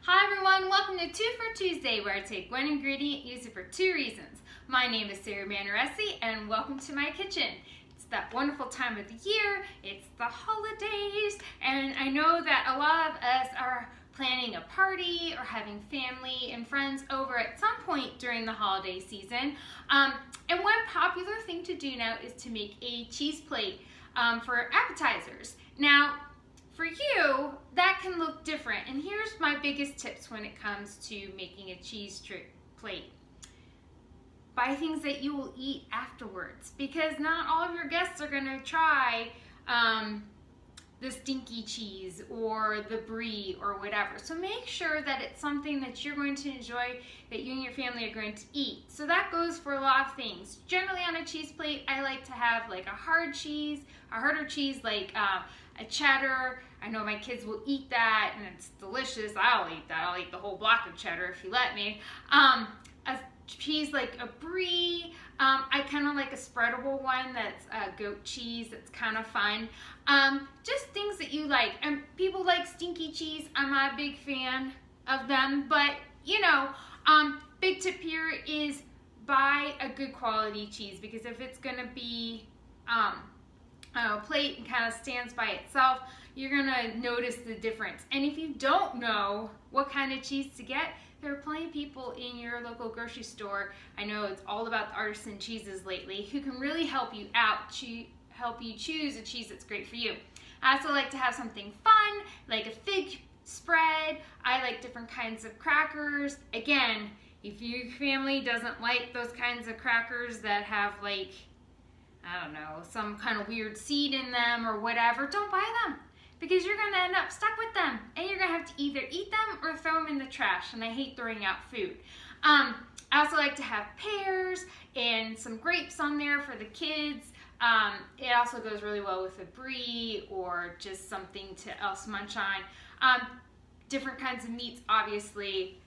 Hi everyone, welcome to 2 for Tuesday, where I take one ingredient, use it for 2 reasons. My name is Manaresi and welcome to my kitchen. It's that wonderful time of the year, it's the holidays, and I know that a lot of us are planning a party or having family and friends over at some point during the holiday season. And one popular thing to do now is to make a cheese plate for appetizers. Now, for you, that can look different, and here's my biggest tips when it comes to making a cheese plate. Buy things that you will eat afterwards, because not all of your guests are going to try the stinky cheese or the brie or whatever. So make sure that it's something that you're going to enjoy, that you and your family are going to eat. So that goes for a lot of things. Generally on a cheese plate, I like to have like a harder cheese like a cheddar. I know my kids will eat that and it's delicious. I'll eat that. I'll eat the whole block of cheddar if you let me. A cheese like a brie. I kind of like a spreadable one that's goat cheese. It's kind of fun. Just things that you like. And people like stinky cheese. I'm not a big fan of them, but you know, big tip here is buy a good quality cheese, because if it's gonna be a plate and kind of stands by itself, you're gonna notice the difference. And if you don't know what kind of cheese to get, there are plenty of people in your local grocery store, I know it's all about the artisan cheeses lately, who can really help you out, help you choose a cheese that's great for you. I also like to have something fun, like a fig spread. I like different kinds of crackers. Again, if your family doesn't like those kinds of crackers that have like, I don't know, some kind of weird seed in them or whatever, don't buy them, because you're gonna end up stuck with them and you're gonna have to either eat them or throw them in the trash, and I hate throwing out food. I also like to have pears and some grapes on there for the kids. It also goes really well with a brie or just something to else munch on. Different kinds of meats, obviously.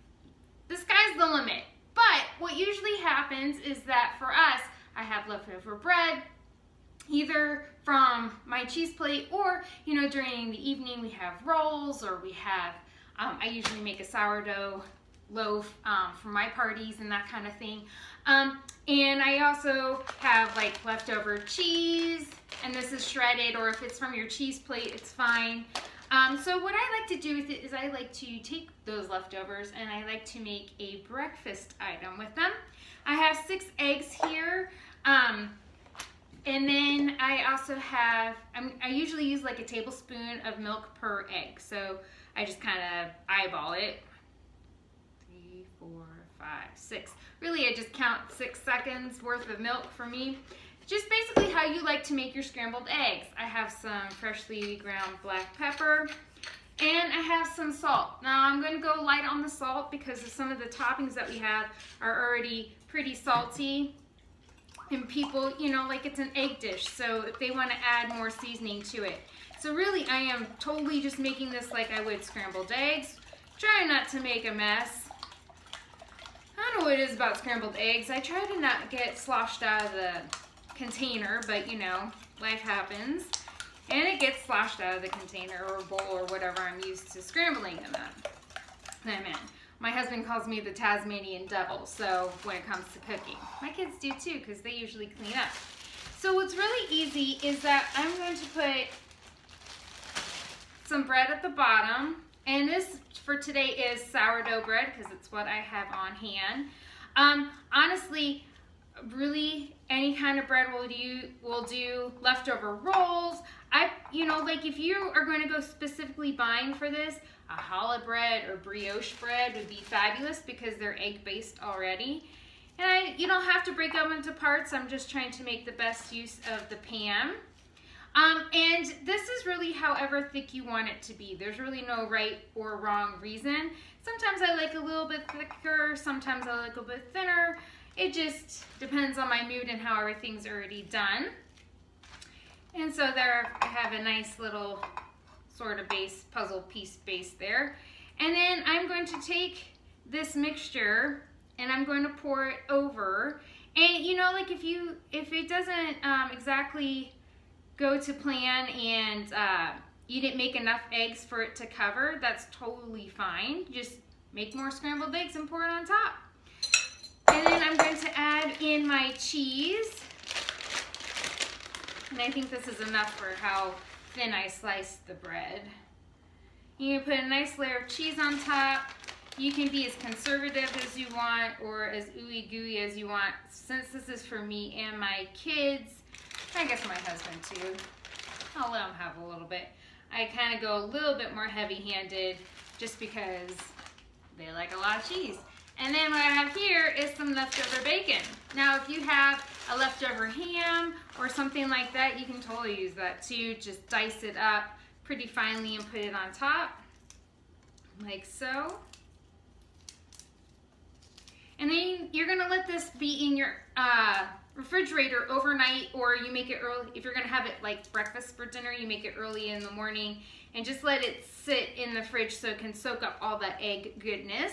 The sky's the limit. But what usually happens is that for us, I have leftover bread, either from my cheese plate or, you know, during the evening we have rolls, or we have, I usually make a sourdough loaf for my parties and that kind of thing. And I also have like leftover cheese, and this is shredded, or if it's from your cheese plate, it's fine. So what I like to do with it is I like to take those leftovers and I like to make a breakfast item with them. I have 6 eggs here. And then I also have, I usually use like a tablespoon of milk per egg. So I just kind of eyeball it. 3, 4, 5, 6. Really, I just count 6 seconds worth of milk for me. Just basically how you like to make your scrambled eggs. I have some freshly ground black pepper, and I have some salt. Now I'm going to go light on the salt because some of the toppings that we have are already pretty salty. And people, you know, like it's an egg dish, so if they want to add more seasoning to it. So really, I am totally just making this like I would scrambled eggs. Trying not to make a mess. I don't know what it is about scrambled eggs. I try to not get sloshed out of the container, but you know, life happens. And it gets sloshed out of the container or bowl or whatever I'm used to scrambling them in. My husband calls me the Tasmanian devil, so when it comes to cooking. My kids do too, because they usually clean up. So what's really easy is that I'm going to put some bread at the bottom, and this for today is sourdough bread because it's what I have on hand. Honestly, really any kind of bread will do. Leftover rolls. You know, like if you are going to go specifically buying for this, a challah bread or brioche bread would be fabulous because they're egg based already. And you don't have to break them into parts. I'm just trying to make the best use of the pan. And this is really however thick you want it to be. There's really no right or wrong reason. Sometimes I like a little bit thicker, sometimes I like a bit thinner. It just depends on my mood and how everything's already done. And so there I have a nice little sort of base, puzzle piece base there. And then I'm going to take this mixture and I'm going to pour it over. And you know, like if it doesn't exactly go to plan and you didn't make enough eggs for it to cover, that's totally fine. Just make more scrambled eggs and pour it on top. And then I'm going to add in my cheese. And I think this is enough for how thin I sliced the bread. You can put a nice layer of cheese on top. You can be as conservative as you want or as ooey gooey as you want. Since this is for me and my kids, I guess my husband too, I'll let him have a little bit. I kind of go a little bit more heavy-handed just because they like a lot of cheese. And then what I have here is some leftover bacon. Now if you have a leftover ham or something like that, you can totally use that too. Just dice it up pretty finely and put it on top, like so. And then you're gonna let this be in your refrigerator overnight, or you make it early. If you're gonna have it like breakfast for dinner, you make it early in the morning and just let it sit in the fridge so it can soak up all that egg goodness.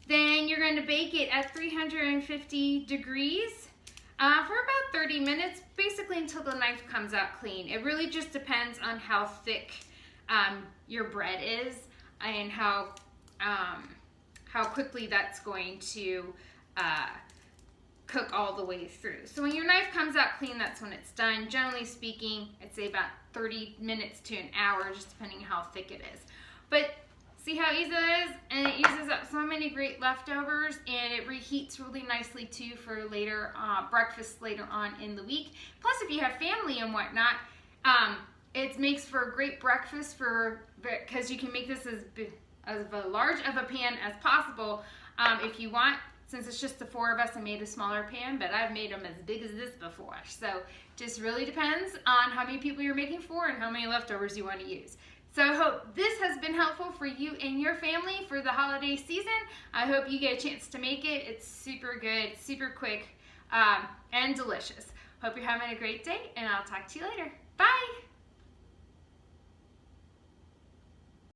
Then you're going to bake it at 350 degrees for about 30 minutes, basically until the knife comes out clean. It really just depends on how thick your bread is and how quickly that's going to cook all the way through. So when your knife comes out clean, that's when it's done. Generally speaking, I'd say about 30 minutes to an hour, just depending how thick it is. But see how easy it is? And it uses up so many great leftovers, and it reheats really nicely too for later breakfast later on in the week. Plus, if you have family and whatnot, it makes for a great breakfast because you can make this as large of a pan as possible if you want. Since it's just the 4 of us, I made a smaller pan, but I've made them as big as this before. So just really depends on how many people you're making for and how many leftovers you want to use. So I hope this has been helpful for you and your family for the holiday season. I hope you get a chance to make it. It's super good, super quick, and delicious. Hope you're having a great day, and I'll talk to you later.